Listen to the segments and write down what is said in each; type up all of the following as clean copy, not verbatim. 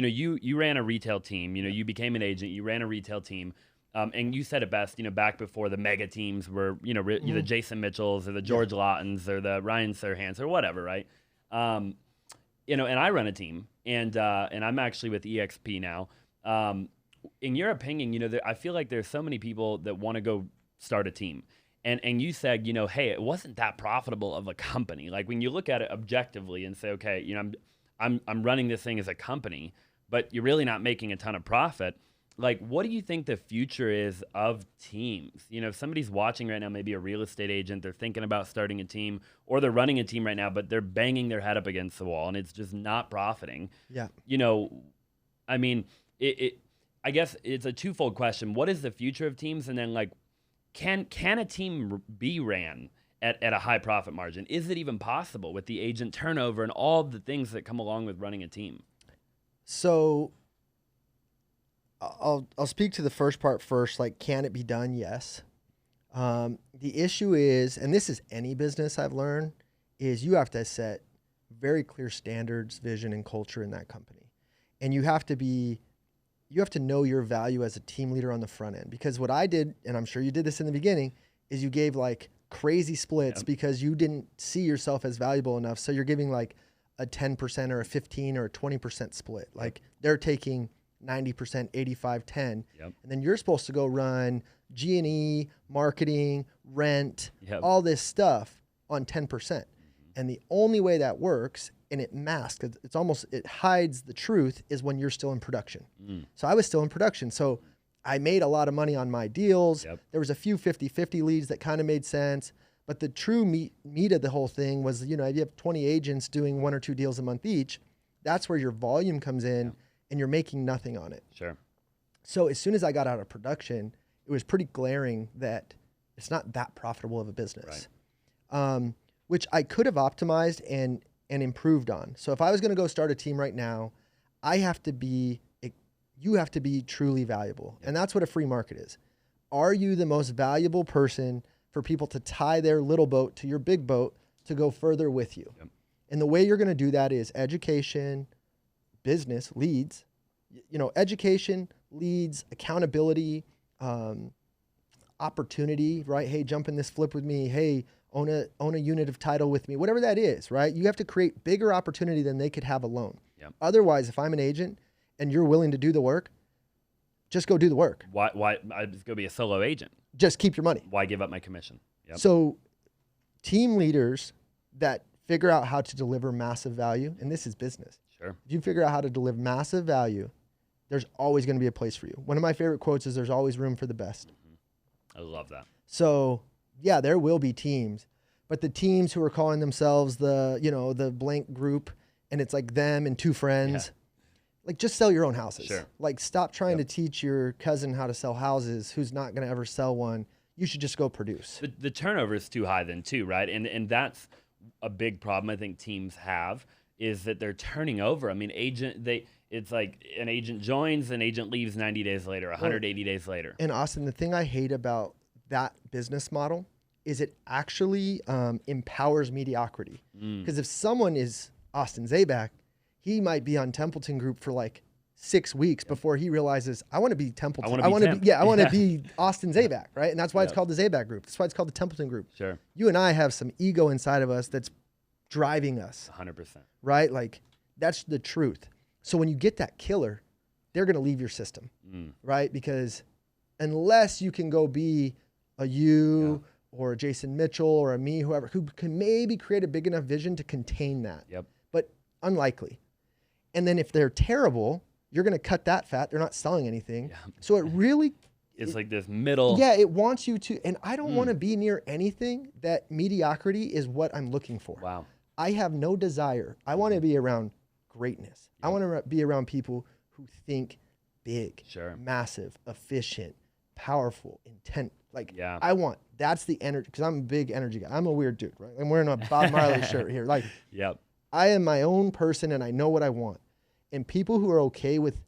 you ran a retail team. You became an agent. You ran a retail team. And you said it best, back before the mega teams were, the Jason Mitchells or the George Laughtons or the Ryan Serhants or whatever, right? And I run a team, and I'm actually with EXP now. In your opinion, I feel like there's so many people that want to go start a team. And you said, hey, it wasn't that profitable of a company. Like when you look at it objectively and say, okay, I'm running this thing as a company, but you're really not making a ton of profit. Like, what do you think the future is of teams? If somebody's watching right now, maybe a real estate agent, they're thinking about starting a team, or they're running a team right now, but they're banging their head up against the wall and it's just not profiting. Yeah. I mean, I guess it's a twofold question. What is the future of teams? And then, like, can a team be ran at a high profit margin? Is it even possible with the agent turnover and all the things that come along with running a team? So I'll speak to the first part first. Like, can it be done? Yes. The issue is, and this is any business I've learned, is you have to set very clear standards, vision, and culture in that company. And you have to know your value as a team leader on the front end. Because what I did, and I'm sure you did this in the beginning, is you gave like crazy splits because you didn't see yourself as valuable enough. So you're giving like a 10% or a 15 or a 20% split. Like they're taking 90%, 85, 10. And then you're supposed to go run G&E, marketing, rent, all this stuff on 10%. And the only way that works, and it masks, it hides the truth, is when you're still in production. So I was still in production. So I made a lot of money on my deals. There was a few 50-50 leads that kind of made sense. But the true meat of the whole thing was, if you have 20 agents doing 1 or 2 deals a month each, that's where your volume comes in and you're making nothing on it. Sure. So as soon as I got out of production, it was pretty glaring that it's not that profitable of a business, which I could have optimized and improved on. So if I was going to go start a team right now, you have to be truly valuable. And that's what a free market is. Are you the most valuable person for people to tie their little boat to your big boat to go further with you? And the way you're going to do that is education, business, leads, education, leads, accountability, opportunity, right? Hey, jump in this flip with me. Hey, own a unit of title with me, whatever that is, right? You have to create bigger opportunity than they could have alone. Otherwise, if I'm an agent and you're willing to do the work, just go do the work. Why I'm just gonna be a solo agent? Just keep your money. Why give up my commission? So team leaders that figure out how to deliver massive value, and this is business. Sure. If you figure out how to deliver massive value, there's always going to be a place for you. One of my favorite quotes is, there's always room for the best. I love that. So yeah, there will be teams, but the teams who are calling themselves the blank group, and it's like them and 2 friends, like, just sell your own houses. Sure. Like, stop trying to teach your cousin how to sell houses who's not going to ever sell one. You should just go produce. The turnover is too high then too, right? And that's a big problem I think teams have, is that they're turning over. I mean, it's like an agent joins, an agent leaves 90 days later, 180 days later. And Austin, the thing I hate about that business model is it actually empowers mediocrity. Because if someone is Austin Zaback, he might be on Templeton Group for like 6 weeks before he realizes, I want to be Templeton. I want to be Austin Zaback, right? And that's why it's called the Zaback Group. That's why it's called the Templeton Group. Sure. You and I have some ego inside of us that's driving us. 100%. Right? Like, that's the truth. So when you get that killer, they're going to leave your system, right? Because unless you can go be a you or a Jason Mitchell or a me, whoever, who can maybe create a big enough vision to contain that, but unlikely. And then if they're terrible, you're going to cut that fat. They're not selling anything. So it really... It's like this middle... Yeah, it wants you to... And I don't want to be near anything that mediocrity is what I'm looking for. Wow. I have no desire. I want to be around greatness. I want to be around people who think big, massive, efficient, powerful, intent. Like, I want... That's the energy... Because I'm a big energy guy. I'm a weird dude, right? I'm wearing a Bob Marley shirt here. Like, I am my own person and I know what I want. And people who are okay with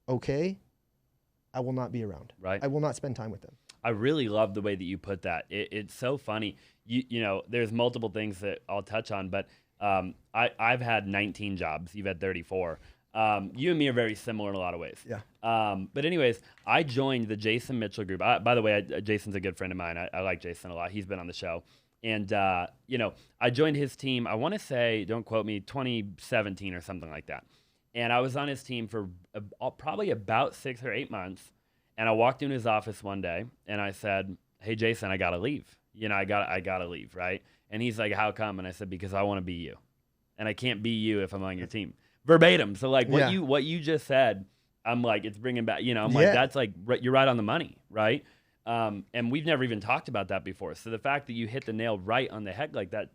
I will not be around. Right. I will not spend time with them. I really love the way that you put that. It's so funny. There's multiple things that I'll touch on, but I've had 19 jobs. You've had 34. You and me are very similar in a lot of ways. Yeah. But anyways, I joined the Jason Mitchell group. By the way, Jason's a good friend of mine. I like Jason a lot. He's been on the show. And, I joined his team, I want to say, don't quote me, 2017 or something like that. And I was on his team for probably about 6 or 8 months. And I walked into his office one day and I said, "Hey, Jason, I got to leave. I got to leave, right?" And he's like, "How come?" And I said, "Because I want to be you. And I can't be you if I'm on your team." Verbatim. So like what you just said, I'm like, it's bringing back, I'm like, that's like, you're right on the money, right? And we've never even talked about that before. So the fact that you hit the nail right on the head like that,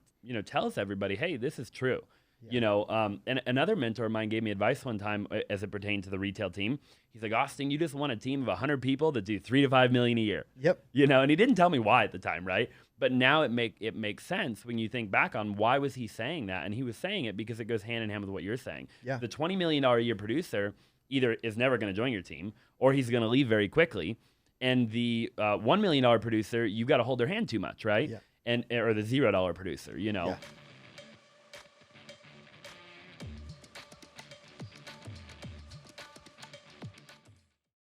tells everybody, hey, this is true. And another mentor of mine gave me advice one time as it pertained to the retail team. He's like, "Austin, you just want a team of 100 people that do $3 to $5 million a year." Yep. And he didn't tell me why at the time, right? But now it makes sense when you think back on why was he saying that, and he was saying it because it goes hand in hand with what you're saying. Yeah. The $20 million a year producer either is never going to join your team or he's going to leave very quickly, and the $1 million producer, you got to hold their hand too much, right? Yeah. Or the $0 producer, Yeah.